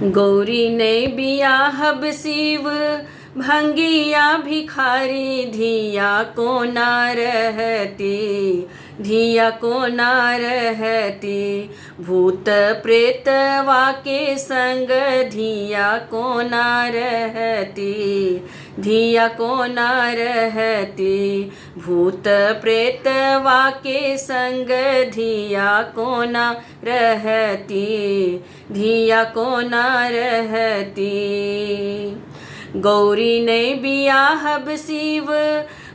गौरी ने बियाहब शिव भंगिया भिखारी धिया को ना रहती, धिया को ना रहती। भूत प्रेतवा के संग धिया को ना रहती, धिया को ना रहती। भूत प्रेतवा के संग धिया को ना रहती, धिया को ना रहती। गौरी ने बियाहब शिव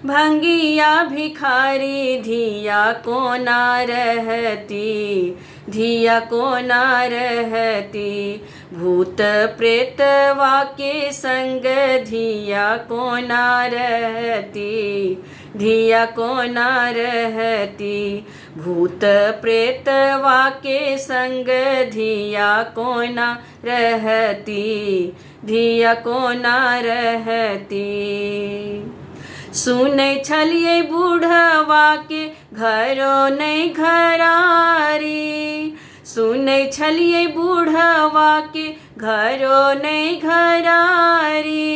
भंगिया भिखारी धिया को ना रहती, धिया को ना रहती। भूत प्रेतवा के संग धिया को ना रहती, धिया को ना रहती। भूत प्रेतवा के संग धिया को ना रहती, धिया को ना रहती। सुनै छलियै बूढ़वा के घरो नहीं घरारी, सुनै छलियै बूढ़वा के घरो नहीं घरारी।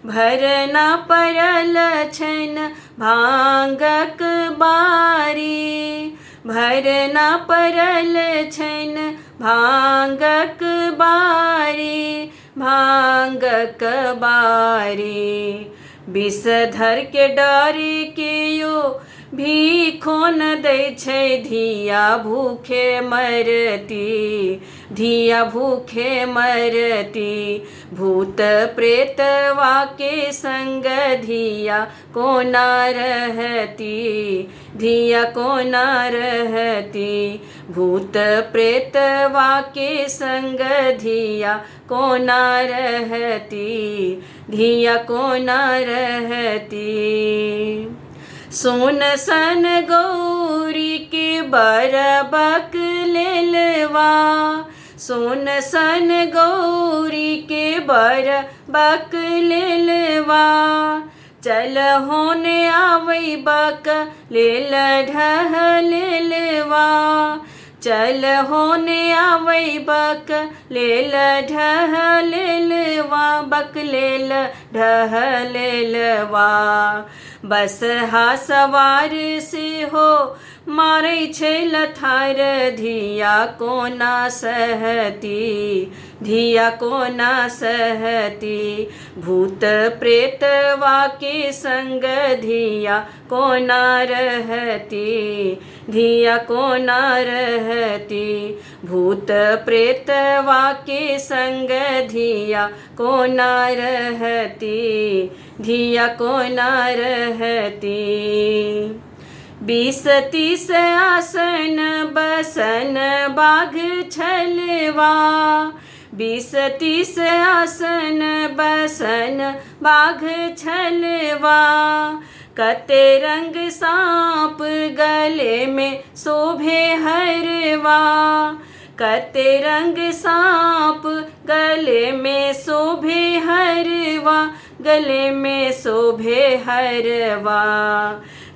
भरना पड़ल छन भांगक बारी, भरना पड़ल छन भांगक बारी, भांगक बारी। विषधर के डरी के यो भीखो न दै छै, धिया भूखे मरती, धिया भूखे मरती। भूत प्रेतवा के संग धिया को ना रहती, धिया को ना रहती। भूत प्रेतवा के संग धिया को ना रहती, धिया को ना रहती। सोन सन गौरी के बरबक लेलवा, सोन सन गौरी के बरबक लेलवा। चल होने आवै बक लेल ढहलेलवा, चल होने आवै बक लेल ढहलेलवा, बक लेल ढहलेलवा। बस हा सवार से हो मारै छै लथार, धिया को ना सहती, धिया को ना सहती। भूत प्रेतवा के संग धिया को ना रहती, धिया को ना रहती। भूत प्रेतवा के संग धिया को ना रहती, धिया को ना रहती। 20-30 आसन बसन बाघ छलवा, 20-30 आसन बसन बाघ छलवा। कते रंग सांप गले में शोभे हरवा, कते रंग सांप गले में शोभे हरवा, गले में शोभे हरवा।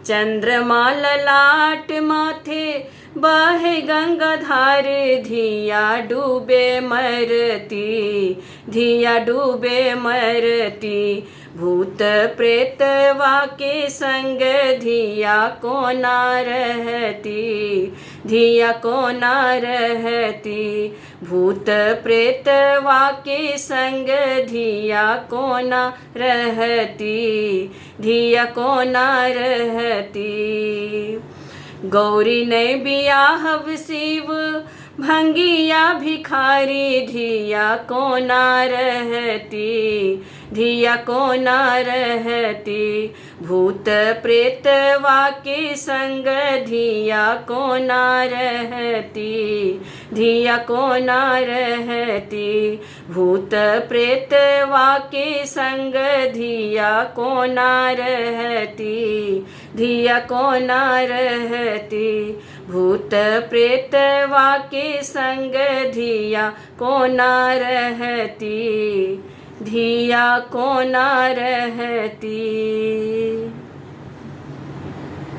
चंद्रमा ललाट माथे बहे गंगाधार, धिया डूबे मरती, धिया डूबे मरती। भूत प्रेतवा के संग धिया को ना रहती, धिया को ना रहती। भूत प्रेतवा के संग धिया को ना रहती, धिया को ना रहती। गौरी ने बियाहब शिव भंगिया भिखारी, धिया को ना रहती, धिया को ना रहती। भूत प्रेतवा के संग धिया को ना रहती, धिया को ना रहती। भूत प्रेतवा के संग धिया को ना रहती, धिया को ना रहती। भूत प्रेतवा के संग धिया को ना रहती, धिया को ना रहती।